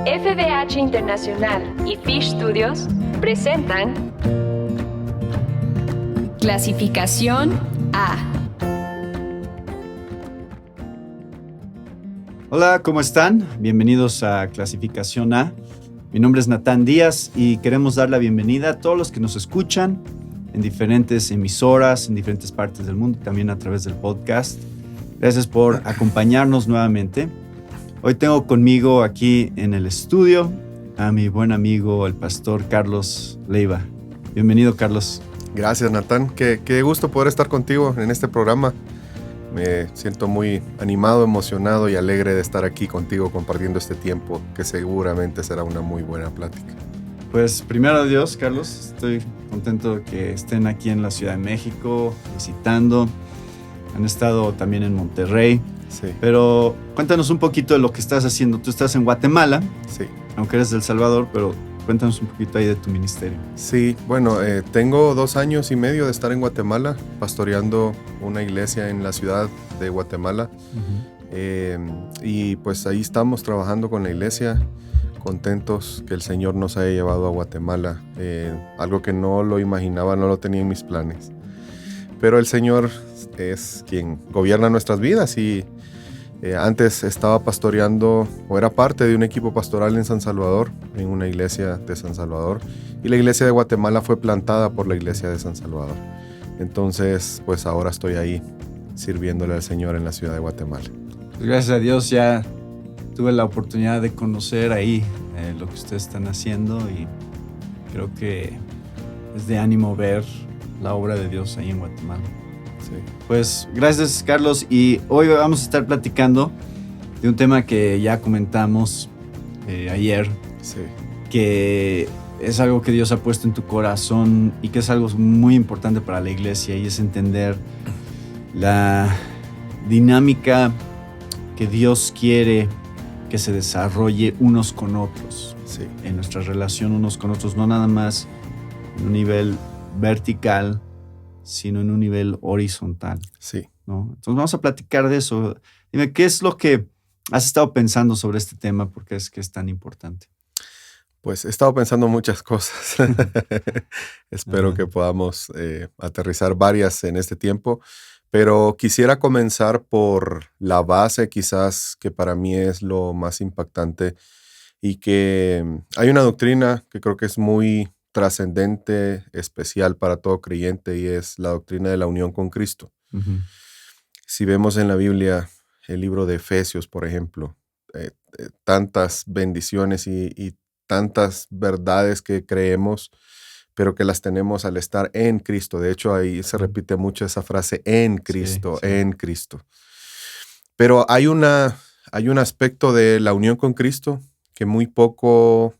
FDH Internacional y Fish Studios presentan Clasificación A. Hola, ¿cómo están? Bienvenidos a Clasificación A. Mi nombre es Natán Díaz y queremos dar la bienvenida a todos los que nos escuchan en diferentes emisoras, en diferentes partes del mundo, también a través del podcast. Gracias por acompañarnos nuevamente. Hoy tengo conmigo aquí en el estudio a mi buen amigo, el pastor Carlos Leiva. Bienvenido, Carlos. Gracias, Natán. Qué gusto poder estar contigo en este programa. Me siento muy animado, emocionado y alegre de estar aquí contigo compartiendo este tiempo, que seguramente será una muy buena plática. Pues primero Dios, Carlos, estoy contento de que estén aquí en la Ciudad de México visitando. Han estado también en Monterrey. Sí. Pero cuéntanos un poquito de lo que estás haciendo. Tú estás en Guatemala, Sí. aunque eres de El Salvador, pero cuéntanos un poquito ahí de tu ministerio. Sí, bueno, tengo 2 años y medio de estar en Guatemala, pastoreando una iglesia en la ciudad de Guatemala. Y pues ahí estamos trabajando con la iglesia, contentos que el Señor nos haya llevado a Guatemala. Algo que no lo imaginaba, no lo tenía en mis planes. Pero el Señor es quien gobierna nuestras vidas y antes estaba pastoreando o era parte de un equipo pastoral en San Salvador, en una iglesia de San Salvador, y la iglesia de Guatemala fue plantada por la iglesia de San Salvador. Entonces, pues ahora estoy ahí sirviéndole al Señor en la ciudad de Guatemala. Pues gracias a Dios ya tuve la oportunidad de conocer ahí lo que ustedes están haciendo y creo que es de ánimo ver la obra de Dios ahí en Guatemala. Sí. Pues gracias, Carlos, y hoy vamos a estar platicando de un tema que ya comentamos ayer, Sí. que es algo que Dios ha puesto en tu corazón y que es algo muy importante para la iglesia, y es entender la dinámica que Dios quiere que se desarrolle unos con otros, Sí. en nuestra relación unos con otros, no nada más en un nivel vertical, sino en un nivel horizontal, Sí. ¿no? Entonces vamos a platicar de eso. Dime, ¿qué es lo que has estado pensando sobre este tema? ¿Por qué es que es tan importante? Pues he estado pensando muchas cosas. Espero que podamos aterrizar varias en este tiempo, pero quisiera comenzar por la base, quizás que para mí es lo más impactante, y que hay una doctrina que creo que es muy trascendente, especial para todo creyente, y es la doctrina de la unión con Cristo. Uh-huh. Si vemos en la Biblia el libro de Efesios, por ejemplo, tantas bendiciones y tantas verdades que creemos, pero que las tenemos al estar en Cristo. De hecho, ahí se repite mucho esa frase, en Cristo, Sí, sí. en Cristo. Pero hay un aspecto de la unión con Cristo que muy poco,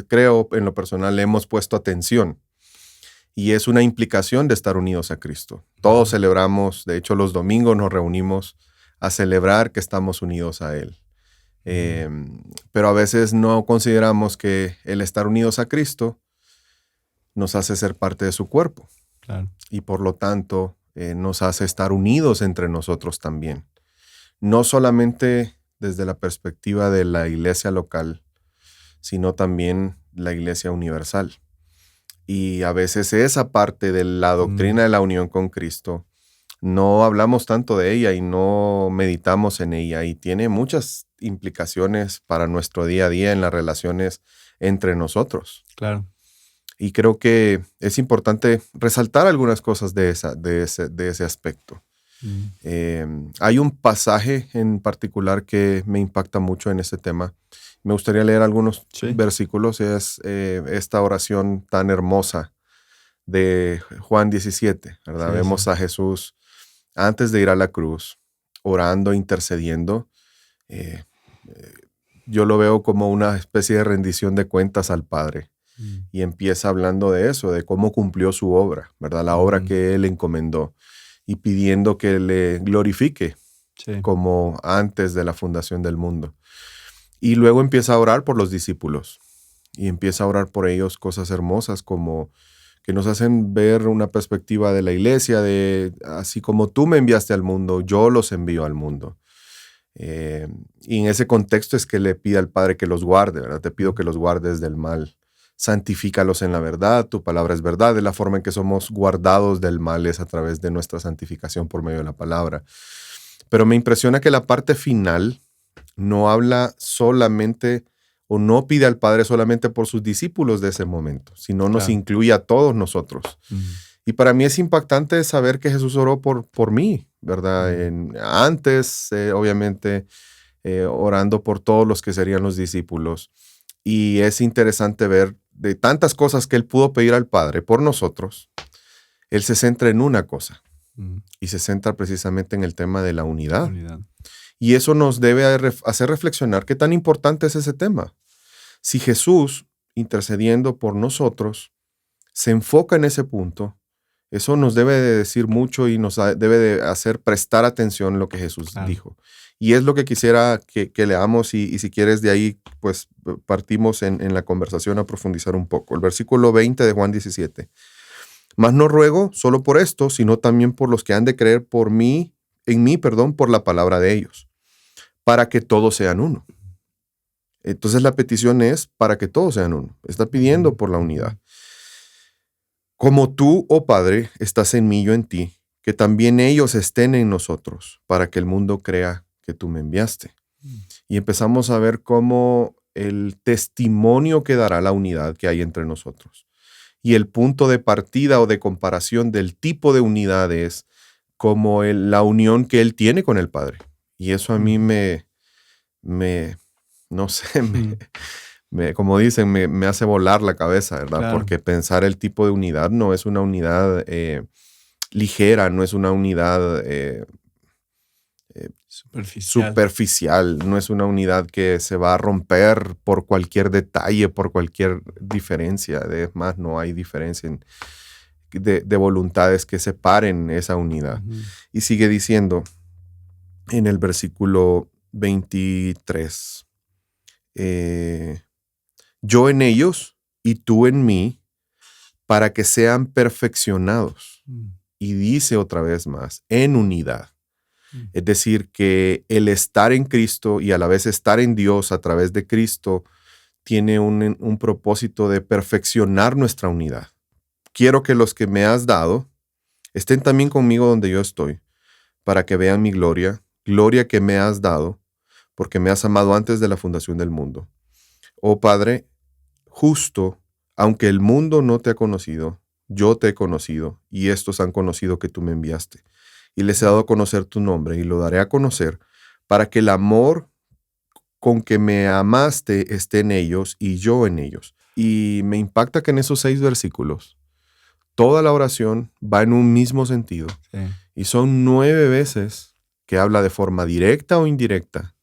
creo en lo personal, le hemos puesto atención. Y es una implicación de estar unidos a Cristo. Todos celebramos, de hecho los domingos nos reunimos a celebrar que estamos unidos a Él. Pero a veces no consideramos que el estar unidos a Cristo nos hace ser parte de su cuerpo. Claro. Y por lo tanto nos hace estar unidos entre nosotros también. No solamente desde la perspectiva de la iglesia local, sino también la iglesia universal. Y a veces esa parte de la doctrina de la unión con Cristo, no hablamos tanto de ella y no meditamos en ella, y tiene muchas implicaciones para nuestro día a día en las relaciones entre nosotros. Claro. Y creo que es importante resaltar algunas cosas de ese aspecto. Hay un pasaje en particular que me impacta mucho en este tema. Me gustaría leer algunos versículos. Es esta oración tan hermosa de Juan 17, ¿verdad? Sí, Vemos sí. a Jesús antes de ir a la cruz, orando, intercediendo. Yo lo veo como una especie de rendición de cuentas al Padre. Y empieza hablando de eso, de cómo cumplió su obra, ¿verdad? La obra que Él encomendó, y pidiendo que le glorifique como antes de la fundación del mundo. Y luego empieza a orar por los discípulos y empieza a orar por ellos cosas hermosas como que nos hacen ver una perspectiva de la iglesia, de así como tú me enviaste al mundo, yo los envío al mundo. Y en ese contexto es que le pide al Padre que los guarde, ¿verdad? Te pido que los guardes del mal. Santifícalos en la verdad, tu palabra es verdad. De la forma en que somos guardados del mal es a través de nuestra santificación por medio de la palabra. Pero me impresiona que la parte final no habla solamente o no pide al Padre solamente por sus discípulos de ese momento, sino nos incluye a todos nosotros. Y para mí es impactante saber que Jesús oró por mí, ¿verdad? Antes, obviamente, orando por todos los que serían los discípulos. Y es interesante ver de tantas cosas que Él pudo pedir al Padre por nosotros, Él se centra en una cosa. Y se centra precisamente en el tema de la unidad. Y eso nos debe hacer reflexionar qué tan importante es ese tema. Si Jesús, intercediendo por nosotros, se enfoca en ese punto, eso nos debe de decir mucho y nos debe de hacer prestar atención a lo que Jesús dijo. Y es lo que quisiera que leamos y si quieres de ahí, pues partimos en la conversación a profundizar un poco. El versículo 20 de Juan 17. Mas no ruego solo por esto, sino también por los que han de creer por la palabra de ellos, para que todos sean uno. Entonces la petición es para que todos sean uno. Está pidiendo por la unidad. Como tú, oh Padre, estás en mí, yo en ti, que también ellos estén en nosotros, para que el mundo crea que tú me enviaste. Y empezamos a ver cómo el testimonio que dará la unidad que hay entre nosotros. Y el punto de partida o de comparación del tipo de unidad es como la unión que Él tiene con el Padre. Y eso a mí no sé, como dicen, me hace volar la cabeza, ¿verdad? Claro. Porque pensar el tipo de unidad no es una unidad ligera, no es una unidad superficial, no es una unidad que se va a romper por cualquier detalle, por cualquier diferencia. Es más, no hay diferencia de voluntades que separen esa unidad. Y sigue diciendo en el versículo 23, yo en ellos y tú en mí, para que sean perfeccionados. Y dice otra vez más, en unidad. Es decir, que el estar en Cristo y a la vez estar en Dios a través de Cristo tiene un propósito de perfeccionar nuestra unidad. Quiero que los que me has dado estén también conmigo donde yo estoy, para que vean mi gloria, gloria que me has dado, porque me has amado antes de la fundación del mundo. Oh Padre, justo, aunque el mundo no te ha conocido, yo te he conocido, y estos han conocido que tú me enviaste. Y les he dado a conocer tu nombre, y lo daré a conocer, para que el amor con que me amaste esté en ellos y yo en ellos. Y me impacta que en esos 6 versículos, toda la oración va en un mismo sentido. Sí. Y son 9 veces que habla de forma directa o indirecta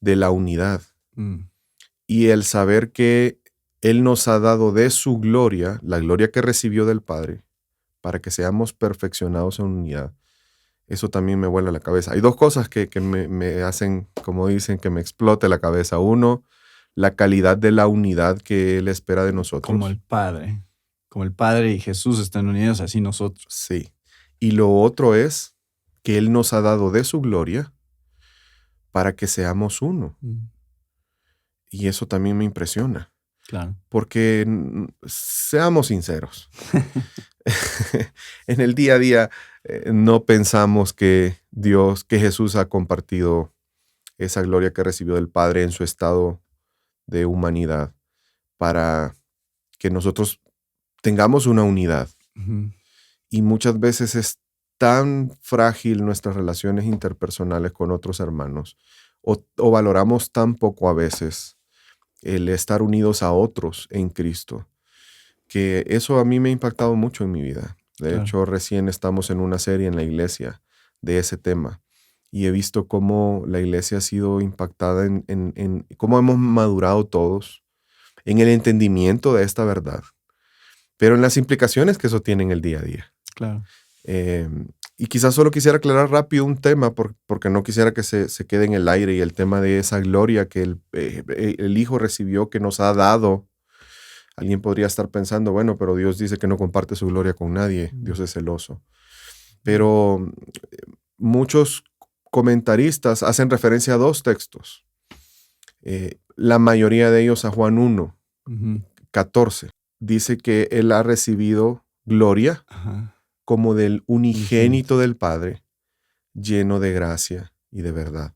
de la unidad. Y el saber que Él nos ha dado de su gloria, la gloria que recibió del Padre, para que seamos perfeccionados en unidad. Eso también me vuela la cabeza. Hay 2 cosas que me hacen, como dicen, que me explote la cabeza. Uno, la calidad de la unidad que Él espera de nosotros. Como el Padre y Jesús están unidos, así nosotros. Sí. Y lo otro es que Él nos ha dado de su gloria para que seamos uno. Y eso también me impresiona. Claro. Porque seamos sinceros. En el día a día no pensamos que Jesús ha compartido esa gloria que recibió del Padre en su estado de humanidad para que nosotros tengamos una unidad. Y muchas veces es tan frágil nuestras relaciones interpersonales con otros hermanos o valoramos tan poco a veces el estar unidos a otros en Cristo, que eso a mí me ha impactado mucho en mi vida. De hecho, recién estamos en una serie en la iglesia de ese tema y he visto cómo la iglesia ha sido impactada en cómo hemos madurado todos en el entendimiento de esta verdad, pero en las implicaciones que eso tiene en el día a día. Claro. Y quizás solo quisiera aclarar rápido un tema porque no quisiera que se quede en el aire, y el tema de esa gloria que el Hijo recibió, que nos ha dado. Alguien podría estar pensando, bueno, pero Dios dice que no comparte su gloria con nadie. Dios es celoso. Pero muchos comentaristas hacen referencia a 2 textos. La mayoría de ellos a Juan 1, 14. Dice que Él ha recibido gloria como del unigénito del Padre, lleno de gracia y de verdad.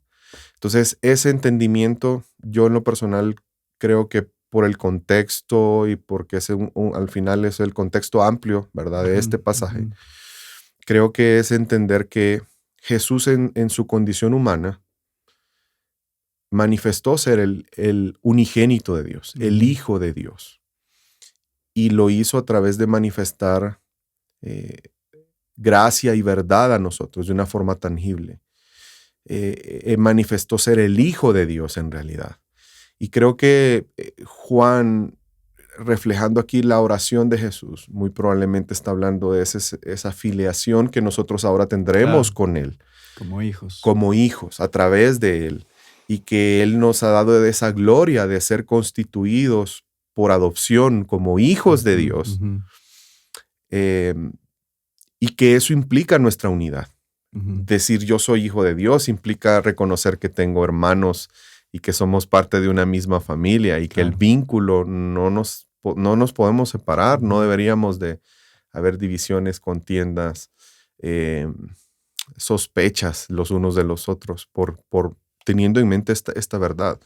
Entonces, ese entendimiento, yo en lo personal creo que por el contexto y porque al final es el contexto amplio, ¿verdad?, de este pasaje, creo que es entender que Jesús en su condición humana manifestó ser el unigénito de Dios, el Hijo de Dios. Y lo hizo a través de manifestar gracia y verdad a nosotros de una forma tangible. Manifestó ser el Hijo de Dios en realidad. Y creo que Juan, reflejando aquí la oración de Jesús, muy probablemente está hablando de esa filiación que nosotros ahora tendremos con Él. Como hijos. Como hijos, a través de Él. Y que Él nos ha dado de esa gloria de ser constituidos por adopción como hijos de Dios. Y que eso implica nuestra unidad. Decir yo soy hijo de Dios implica reconocer que tengo hermanos y que somos parte de una misma familia y que el vínculo no nos podemos separar, no deberíamos de haber divisiones, contiendas, sospechas los unos de los otros por teniendo en mente esta verdad.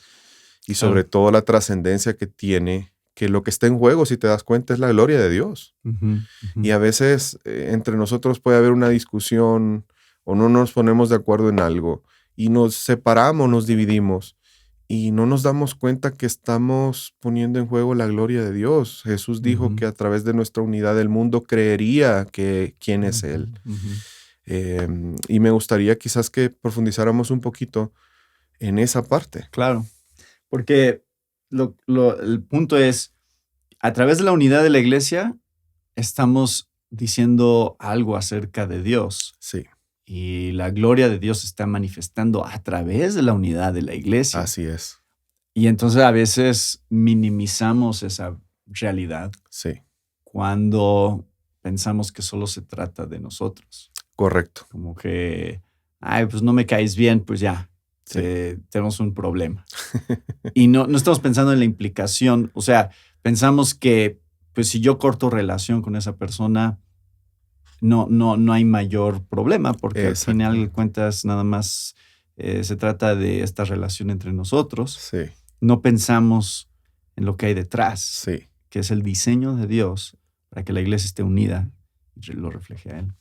Y sobre todo la trascendencia que tiene, que lo que está en juego, si te das cuenta, es la gloria de Dios. Y a veces entre nosotros puede haber una discusión o no nos ponemos de acuerdo en algo y nos separamos, nos dividimos y no nos damos cuenta que estamos poniendo en juego la gloria de Dios. Jesús dijo que a través de nuestra unidad el mundo creería que quién es Él. Y me gustaría quizás que profundizáramos un poquito en esa parte. Claro, porque el punto es, a través de la unidad de la iglesia, estamos diciendo algo acerca de Dios. Sí. Y la gloria de Dios se está manifestando a través de la unidad de la iglesia. Así es. Y entonces a veces minimizamos esa realidad. Sí. Cuando pensamos que solo se trata de nosotros. Correcto. Como que, pues no me caes bien, pues ya. Sí. Tenemos un problema. Y no estamos pensando en la implicación. O sea, pensamos que pues si yo corto relación con esa persona, no hay mayor problema, porque al final de cuentas nada más se trata de esta relación entre nosotros. Sí. No pensamos en lo que hay detrás, Sí. que es el diseño de Dios para que la iglesia esté unida y lo refleje a Él.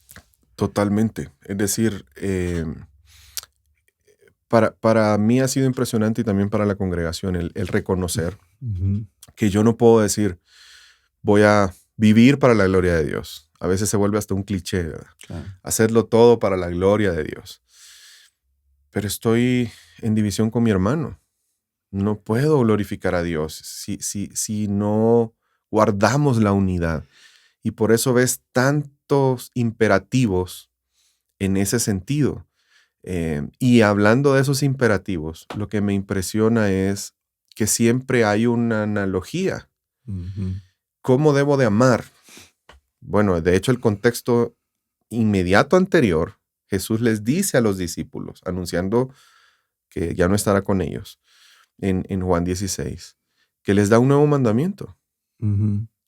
Totalmente. Es decir, para mí ha sido impresionante y también para la congregación el reconocer que yo no puedo decir voy a vivir para la gloria de Dios. A veces se vuelve hasta un cliché, ¿verdad? Claro. Hacerlo todo para la gloria de Dios. Pero estoy en división con mi hermano. No puedo glorificar a Dios si no guardamos la unidad. Y por eso ves tantos imperativos en ese sentido. Y hablando de esos imperativos, lo que me impresiona es que siempre hay una analogía. ¿Cómo debo de amar? Bueno, de hecho, el contexto inmediato anterior, Jesús les dice a los discípulos, anunciando que ya no estará con ellos, en Juan 16, que les da un nuevo mandamiento,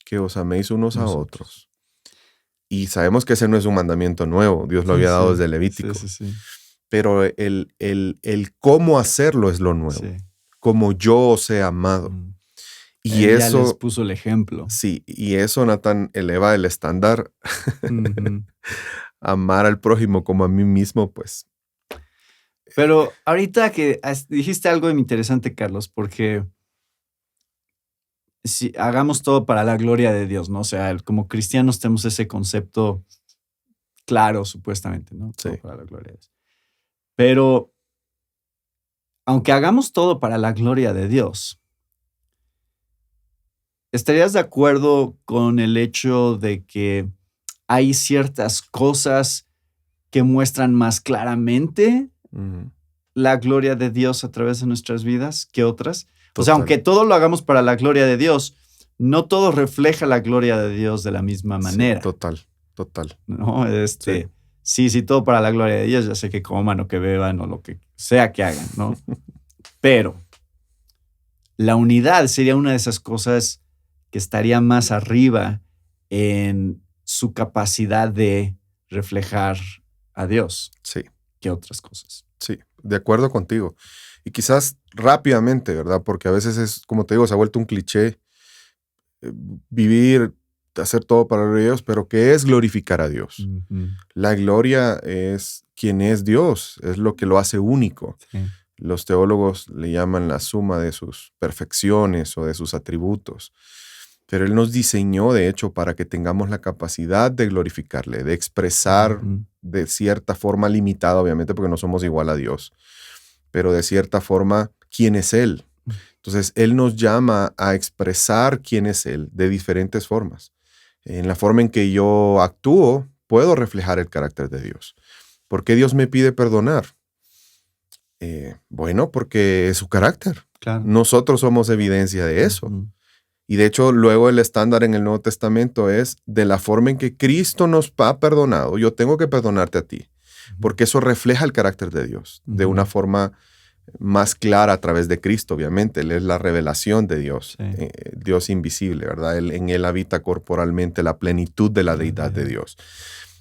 que os améis unos a otros. Y sabemos que ese no es un mandamiento nuevo, Dios lo había dado desde Levítico. Sí. Pero el cómo hacerlo es lo nuevo, como yo os he amado. Y Él eso ya les puso el ejemplo. Sí, y eso, Natán, eleva el estándar. Amar al prójimo como a mí mismo, pues. Pero ahorita que dijiste algo interesante, Carlos, porque si hagamos todo para la gloria de Dios, ¿no? O sea, como cristianos tenemos ese concepto claro, supuestamente, ¿no? Todo para la gloria de Dios. Pero aunque hagamos todo para la gloria de Dios, ¿estarías de acuerdo con el hecho de que hay ciertas cosas que muestran más claramente la gloria de Dios a través de nuestras vidas que otras? Total. O sea, aunque todo lo hagamos para la gloria de Dios, no todo refleja la gloria de Dios de la misma manera. Sí, total. ¿No? sí, todo para la gloria de Dios, ya sé que coman o que beban o lo que sea que hagan, ¿no? Pero la unidad sería una de esas cosas que estaría más arriba en su capacidad de reflejar a Dios Sí, que otras cosas. sí, de acuerdo contigo. Y quizás rápidamente, ¿verdad? Porque a veces es, como te digo, se ha vuelto un cliché eh, vivir, hacer todo para la gloria de Dios, pero ¿qué es glorificar a Dios? Ujú. La gloria es quien es Dios, es lo que lo hace único. Sí. Los teólogos le llaman la suma de sus perfecciones o de sus atributos. Pero Él nos diseñó, de hecho, para que tengamos la capacidad de glorificarle, de expresar Ujú. de cierta forma limitada, obviamente, porque no somos igual a Dios, pero de cierta forma, quién es Él. Entonces, Él nos llama a expresar quién es Él de diferentes formas. En la forma en que yo actúo, puedo reflejar el carácter de Dios. ¿Por qué Dios me pide perdonar? Bueno, porque es su carácter. Claro. Nosotros somos evidencia de eso. Ujú. Y de hecho, luego el estándar en el Nuevo Testamento es de la forma en que Cristo nos ha perdonado, yo tengo que perdonarte a ti, porque eso refleja el carácter de Dios de una forma más clara a través de Cristo, obviamente. Él es la revelación de Dios, Sí. Dios invisible, ¿verdad? En Él habita corporalmente la plenitud de la deidad de Dios.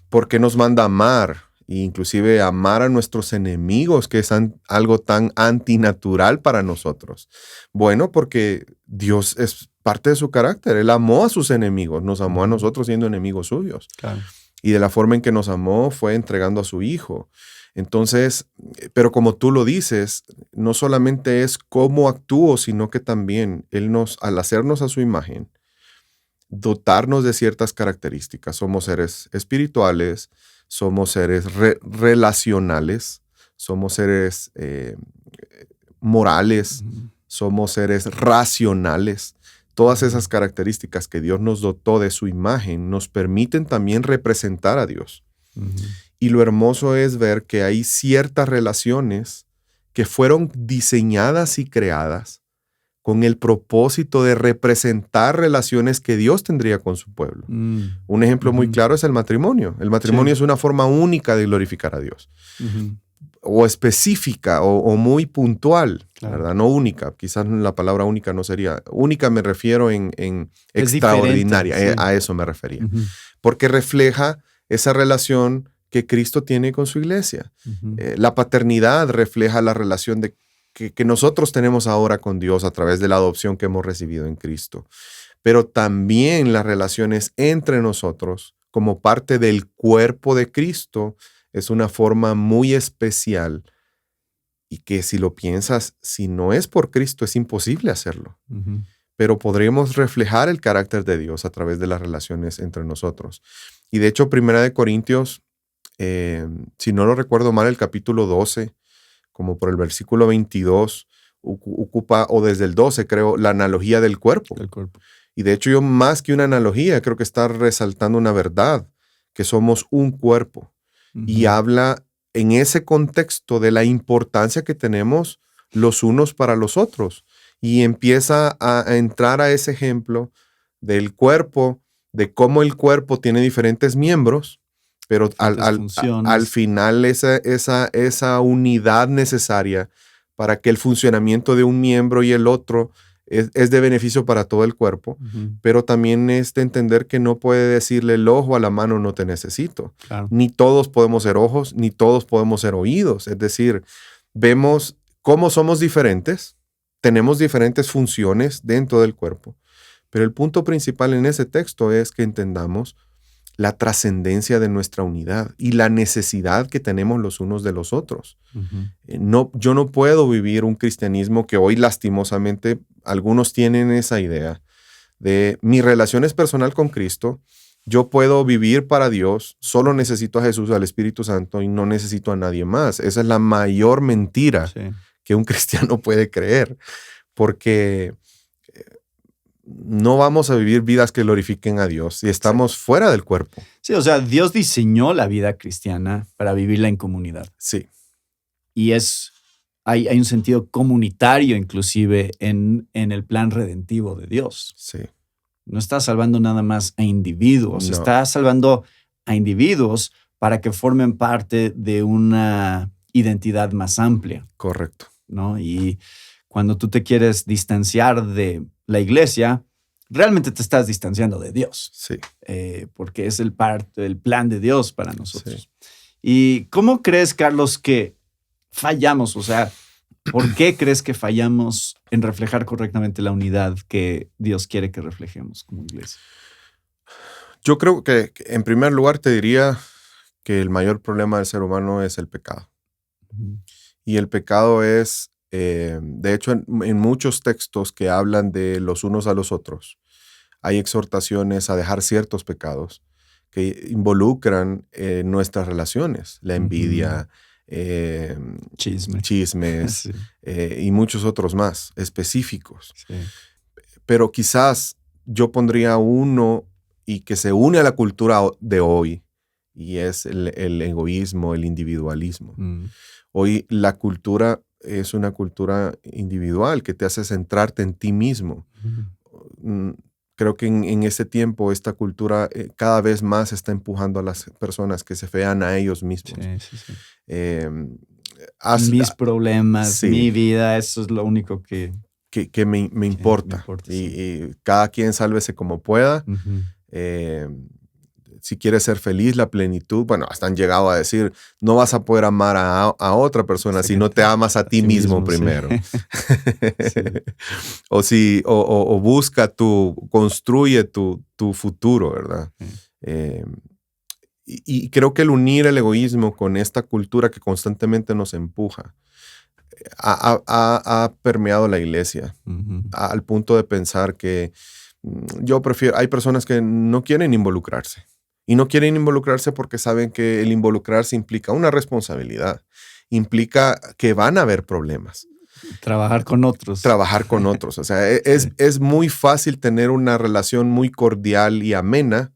Porque nos manda a amar, e inclusive amar a nuestros enemigos, que es algo tan antinatural para nosotros. Bueno, porque Dios es parte de su carácter. Él amó a sus enemigos, nos amó a nosotros siendo enemigos suyos. Claro. Y de la forma en que nos amó fue entregando a su Hijo. Entonces, pero como tú lo dices, no solamente es cómo actúo, sino que también Él al hacernos a su imagen, dotarnos de ciertas características. Somos seres espirituales, somos seres relacionales, somos seres morales, somos seres racionales. Todas esas características que Dios nos dotó de su imagen nos permiten también representar a Dios. Y lo hermoso es ver que hay ciertas relaciones que fueron diseñadas y creadas con el propósito de representar relaciones que Dios tendría con su pueblo. Un ejemplo muy claro es el matrimonio. El matrimonio es una forma única de glorificar a Dios. O específica o muy puntual, Claro. ¿verdad? No única. Quizás la palabra única no sería. Única me refiero en Es extraordinaria. diferente, sí. A eso me refería. Porque refleja esa relación que Cristo tiene con su iglesia. La paternidad refleja la relación que nosotros tenemos ahora con Dios a través de la adopción que hemos recibido en Cristo. Pero también las relaciones entre nosotros como parte del cuerpo de Cristo es una forma muy especial y que si lo piensas, si no es por Cristo es imposible hacerlo. Pero podremos reflejar el carácter de Dios a través de las relaciones entre nosotros. Y de hecho, 1 Corintios, si no lo recuerdo mal, el capítulo 12, como por el versículo 22, ocupa, o desde el 12 creo, la analogía del cuerpo. El cuerpo. Y de hecho yo más que una analogía, creo que está resaltando una verdad, que somos un cuerpo. Y habla en ese contexto de la importancia que tenemos los unos para los otros. Y empieza a entrar a ese ejemplo del cuerpo, de cómo el cuerpo tiene diferentes miembros, pero al final esa unidad necesaria para que el funcionamiento de un miembro y el otro es de beneficio para todo el cuerpo, pero también es de entender que no puede decirle el ojo a la mano no te necesito. Claro. Ni todos podemos ser ojos, ni todos podemos ser oídos. Es decir, vemos cómo somos diferentes, tenemos diferentes funciones dentro del cuerpo, pero el punto principal en ese texto es que entendamos la trascendencia de nuestra unidad y la necesidad que tenemos los unos de los otros. Yo no puedo vivir un cristianismo que hoy lastimosamente algunos tienen esa idea de mi relación es personal con Cristo, yo puedo vivir para Dios, solo necesito a Jesús, al Espíritu Santo y no necesito a nadie más. Esa es la mayor mentira que un cristiano puede creer, porque no vamos a vivir vidas que glorifiquen a Dios si estamos fuera del cuerpo. Sí, o sea, Dios diseñó la vida cristiana para vivirla en comunidad. Sí. Y hay un sentido comunitario inclusive en el plan redentivo de Dios. Sí. No está salvando nada más a individuos, No. está salvando a individuos para que formen parte de una identidad más amplia, Correcto. ¿no? Y cuando tú te quieres distanciar de la iglesia, realmente te estás distanciando de Dios, Sí. porque es el plan de Dios para nosotros. Sí. ¿Y cómo crees, Carlos, que fallamos? O sea, ¿por qué crees que fallamos en reflejar correctamente la unidad que Dios quiere que reflejemos como iglesia? Yo creo que en primer lugar te diría que el mayor problema del ser humano es el pecado. Ujú. Y el pecado es, de hecho, en muchos textos que hablan de los unos a los otros, hay exhortaciones a dejar ciertos pecados que involucran nuestras relaciones, la envidia, Chisme. chismes Sí, y muchos otros más específicos. sí. Pero quizás yo pondría uno y que se une a la cultura de hoy, y es el egoísmo, el individualismo. Mm. Hoy la cultura es una cultura individual que te hace centrarte en ti mismo. Creo que en ese tiempo esta cultura cada vez más está empujando a las personas que se vean a ellos mismos. Sí. Eh, Mis problemas, sí. mi vida, eso es lo único que me importa. importa, Y cada quien sálvese como pueda. Ujú. Si quieres ser feliz, la plenitud, bueno, hasta han llegado a decir, no vas a poder amar a otra persona si no te amas a ti mismo primero. Sí. O busca construye tu futuro, ¿verdad? Y creo que el unir el egoísmo con esta cultura que constantemente nos empuja ha permeado la iglesia Ujú. al punto de pensar que hay personas que no quieren involucrarse. Y no quieren involucrarse porque saben que el involucrarse implica una responsabilidad, implica que van a haber problemas. Trabajar con otros. Trabajar con otros. O sea, es muy fácil tener una relación muy cordial y amena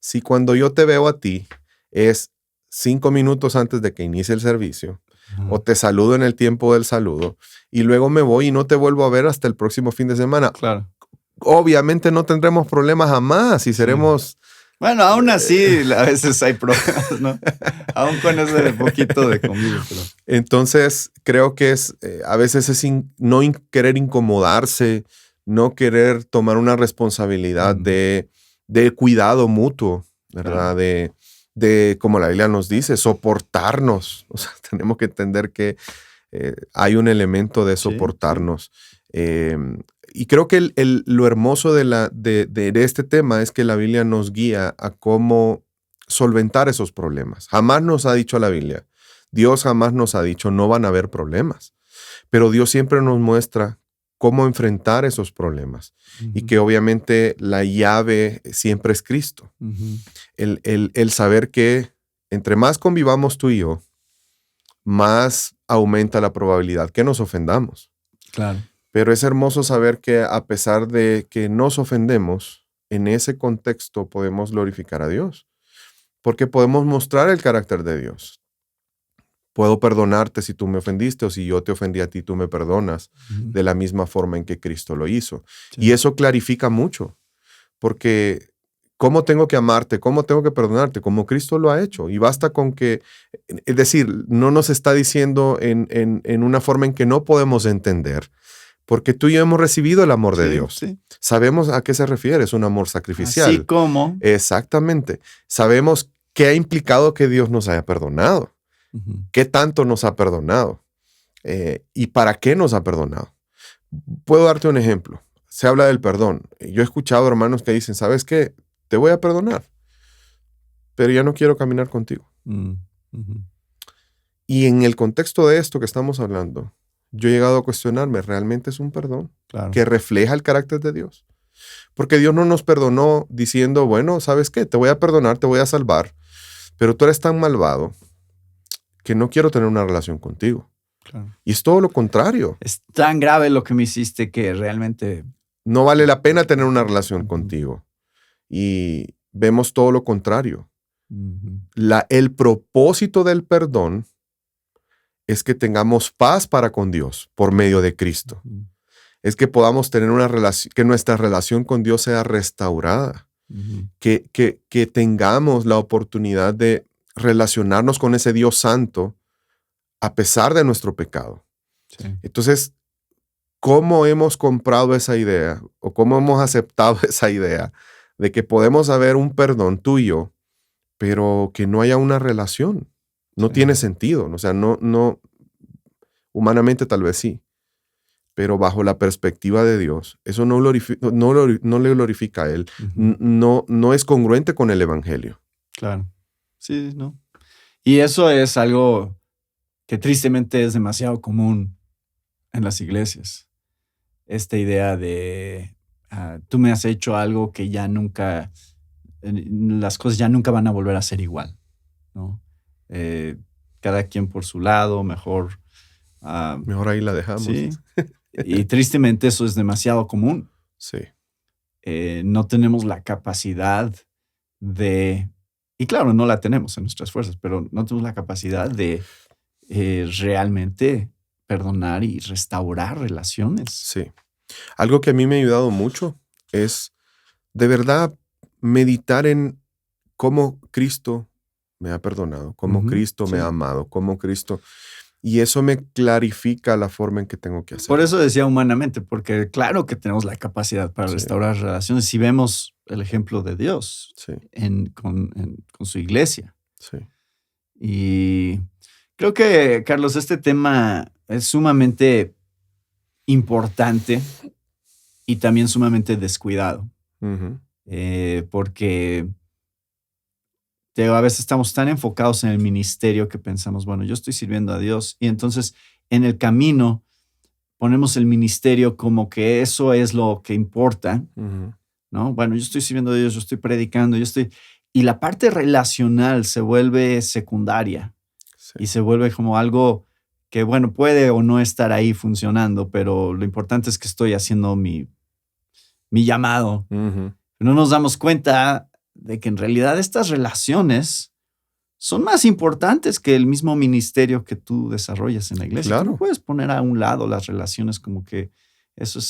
si cuando yo te veo a ti es 5 minutos antes de que inicie el servicio, o te saludo en el tiempo del saludo y luego me voy y no te vuelvo a ver hasta el próximo fin de semana. Claro. Obviamente no tendremos problemas jamás y seremos... Bueno, aún así a veces hay problemas, ¿no? Aún con ese poquito de convivio. Pero... Entonces, creo que a veces es no querer incomodarse, no querer tomar una responsabilidad de cuidado mutuo, ¿verdad? Claro. De, como la Biblia nos dice, soportarnos. O sea, tenemos que entender que hay un elemento de soportarnos. Y creo que lo hermoso de este tema es que la Biblia nos guía a cómo solventar esos problemas. Jamás nos ha dicho la Biblia, Dios jamás nos ha dicho no van a haber problemas, pero Dios siempre nos muestra cómo enfrentar esos problemas y que obviamente la llave siempre es Cristo. El saber que entre más convivamos tú y yo, más aumenta la probabilidad que nos ofendamos. Claro. Pero es hermoso saber que a pesar de que nos ofendemos, en ese contexto podemos glorificar a Dios, porque podemos mostrar el carácter de Dios. Puedo perdonarte si tú me ofendiste, o si yo te ofendí a ti, tú me perdonas de la misma forma en que Cristo lo hizo. Sí. Y eso clarifica mucho, porque ¿cómo tengo que amarte? ¿Cómo tengo que perdonarte? Como Cristo lo ha hecho. Y basta con que, es decir, no nos está diciendo en una forma en que no podemos entender, porque tú y yo hemos recibido el amor de Dios. Sí. Sabemos a qué se refiere, es un amor sacrificial. Así como. Exactamente. Sabemos qué ha implicado que Dios nos haya perdonado. ¿Qué tanto nos ha perdonado? ¿Y para qué nos ha perdonado? Puedo darte un ejemplo. Se habla del perdón. Yo he escuchado hermanos que dicen, ¿sabes qué? Te voy a perdonar, pero ya no quiero caminar contigo. Y en el contexto de esto que estamos hablando, yo he llegado a cuestionarme, ¿realmente es un perdón que refleja el carácter de Dios? Porque Dios no nos perdonó diciendo, bueno, ¿sabes qué? Te voy a perdonar, te voy a salvar, pero tú eres tan malvado que no quiero tener una relación contigo. Claro. Y es todo lo contrario. Es tan grave lo que me hiciste que realmente... No vale la pena tener una relación contigo. Y vemos todo lo contrario. El propósito del perdón es que tengamos paz para con Dios por medio de Cristo. Es que podamos tener una relación, que nuestra relación con Dios sea restaurada. Que tengamos la oportunidad de relacionarnos con ese Dios santo a pesar de nuestro pecado. Sí. Entonces, ¿cómo hemos comprado esa idea o cómo hemos aceptado esa idea de que podemos haber un perdón tú y yo, pero que no haya una relación? No tiene sentido. O sea, no, humanamente tal vez sí, pero bajo la perspectiva de Dios, eso no le glorifica a Él. No es congruente con el Evangelio. Claro. Sí, ¿no? Y eso es algo que tristemente es demasiado común en las iglesias. Esta idea de tú me has hecho algo que ya nunca, las cosas ya nunca van a volver a ser igual, ¿no? Cada quien por su lado, mejor. Mejor ahí la dejamos. Sí. Y tristemente eso es demasiado común. Sí. No tenemos la capacidad de, y claro, no la tenemos en nuestras fuerzas, pero no tenemos la capacidad de realmente perdonar y restaurar relaciones. Sí. Algo que a mí me ha ayudado mucho es de verdad meditar en cómo Cristo me ha perdonado, cómo Cristo me ha amado, cómo Cristo... Y eso me clarifica la forma en que tengo que hacer. Por eso decía humanamente, porque claro que tenemos la capacidad para restaurar relaciones si vemos el ejemplo de Dios con su iglesia. Sí. Y creo que, Carlos, este tema es sumamente importante y también sumamente descuidado. Porque a veces estamos tan enfocados en el ministerio que pensamos, bueno, yo estoy sirviendo a Dios y entonces en el camino ponemos el ministerio como que eso es lo que importa, ¿no? Bueno, yo estoy sirviendo a Dios, yo estoy predicando, y la parte relacional se vuelve secundaria y se vuelve como algo que, bueno, puede o no estar ahí funcionando, pero lo importante es que estoy haciendo mi llamado. No nos damos cuenta de que en realidad estas relaciones son más importantes que el mismo ministerio que tú desarrollas en la iglesia. Claro. Tú no puedes poner a un lado las relaciones como que eso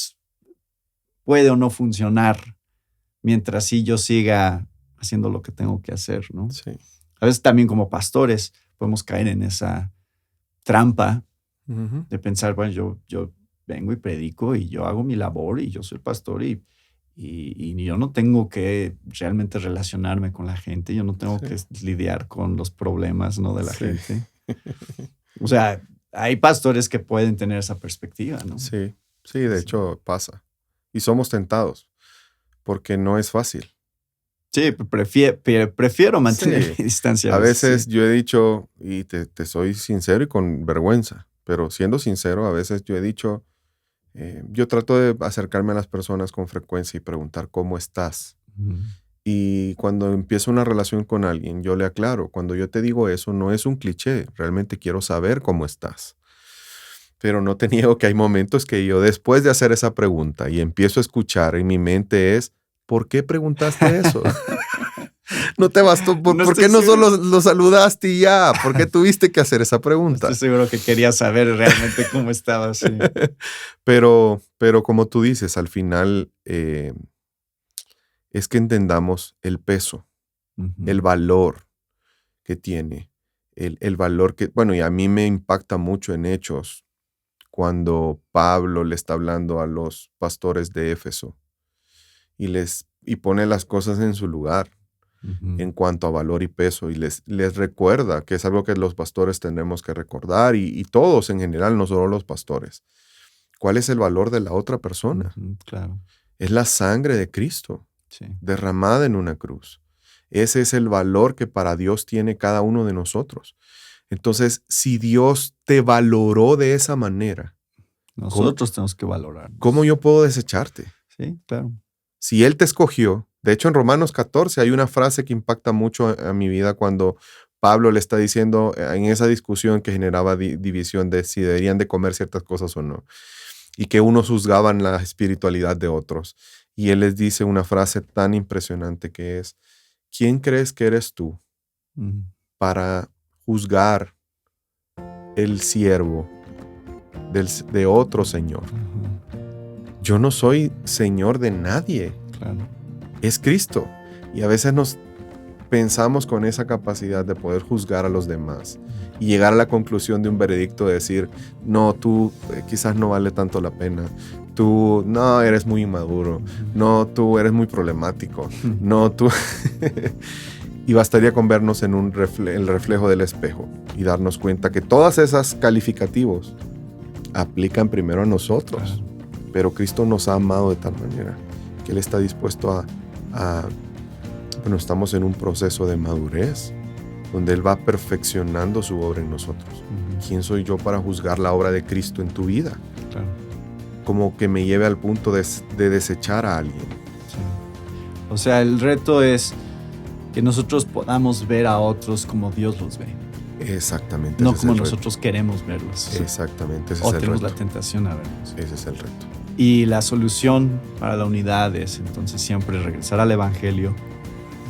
puede o no funcionar mientras sí yo siga haciendo lo que tengo que hacer, ¿no? Sí. A veces también como pastores podemos caer en esa trampa de pensar, bueno, yo vengo y predico y yo hago mi labor y yo soy pastor y yo no tengo que realmente relacionarme con la gente, yo no tengo que lidiar con los problemas, ¿no?, de la gente. O sea, hay pastores que pueden tener esa perspectiva, ¿no? Sí, de hecho pasa. Y somos tentados, porque no es fácil. Sí, prefiero mantener mi distancia. A veces yo he dicho, y te soy sincero y con vergüenza, pero siendo sincero, a veces yo he dicho, yo trato de acercarme a las personas con frecuencia y preguntar cómo estás. Y cuando empiezo una relación con alguien, yo le aclaro, cuando yo te digo eso, no es un cliché, realmente quiero saber cómo estás. Pero no te niego que hay momentos que yo, después de hacer esa pregunta y empiezo a escuchar, en mi mente es, ¿por qué preguntaste eso? No te bastó. ¿Por qué no solo lo saludaste y ya? ¿Por qué tuviste que hacer esa pregunta? Estoy seguro que querías saber realmente cómo estabas. Sí. Pero como tú dices, al final es que entendamos el peso, el valor que tiene, el valor que, bueno, y a mí me impacta mucho en Hechos cuando Pablo le está hablando a los pastores de Éfeso y pone las cosas en su lugar. En cuanto a valor y peso, y les recuerda que es algo que los pastores tenemos que recordar, y todos en general, no solo los pastores. ¿Cuál es el valor de la otra persona? Claro. Es la sangre de Cristo derramada en una cruz. Ese es el valor que para Dios tiene cada uno de nosotros. Entonces, si Dios te valoró de esa manera, nosotros tenemos que valorarnos. ¿Cómo yo puedo desecharte? Sí, claro. Si Él te escogió, de hecho en Romanos 14 hay una frase que impacta mucho a mi vida cuando Pablo le está diciendo en esa discusión que generaba división de si deberían de comer ciertas cosas o no, y que unos juzgaban la espiritualidad de otros. Y él les dice una frase tan impresionante que es, ¿quién crees que eres tú para juzgar el siervo de otro señor? Yo no soy señor de nadie. Claro. Es Cristo. Y a veces nos pensamos con esa capacidad de poder juzgar a los demás y llegar a la conclusión de un veredicto de decir, no, tú quizás no vale tanto la pena, tú no, eres muy inmaduro, no, tú eres muy problemático, no, tú... Y bastaría con vernos en el reflejo del espejo y darnos cuenta que todas esas calificativos aplican primero a nosotros. Pero Cristo nos ha amado de tal manera que Él está dispuesto bueno, estamos en un proceso de madurez donde Él va perfeccionando su obra en nosotros. ¿Quién soy yo para juzgar la obra de Cristo en tu vida? Claro. Como que me lleve al punto de desechar a alguien. Sí. O sea, el reto es que nosotros podamos ver a otros como Dios los ve. Exactamente. No como nosotros queremos verlos. Exactamente, ese O es el tenemos reto. la tentación a verlos. Ese es el reto. Y la solución para la unidad es entonces siempre regresar al Evangelio,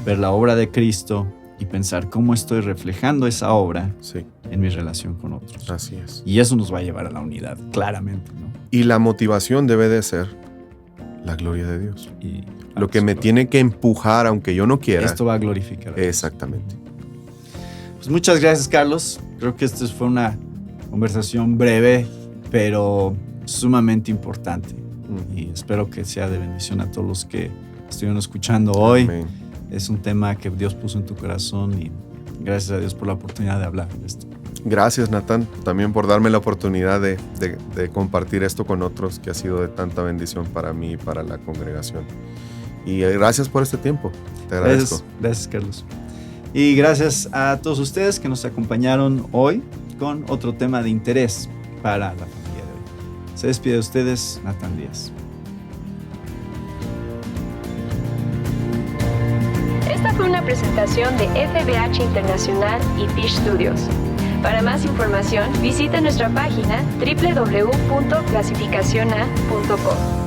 ver la obra de Cristo y pensar cómo estoy reflejando esa obra Sí, en mi relación con otros. así es. Y eso nos va a llevar a la unidad, claramente, ¿no? Y la motivación debe de ser la gloria de Dios. Y Lo que me tiene que empujar, aunque yo no quiera. esto va a glorificar a Dios. Exactamente. Pues muchas gracias, Carlos. Creo que esta fue una conversación breve, pero sumamente importante. Y espero que sea de bendición a todos los que estuvieron escuchando hoy. Amén. Es un tema que Dios puso en tu corazón y gracias a Dios por la oportunidad de hablar de esto. Gracias, Natán, también por darme la oportunidad de compartir esto con otros, que ha sido de tanta bendición para mí y para la congregación. Y gracias por este tiempo. Te agradezco. Gracias, Carlos. Y gracias a todos ustedes que nos acompañaron hoy con otro tema de interés para la familia de hoy. Se despide de ustedes, Natán Díaz. Esta fue una presentación de FBH Internacional y Fish Studios. Para más información, visita nuestra página www.clasificaciona.com.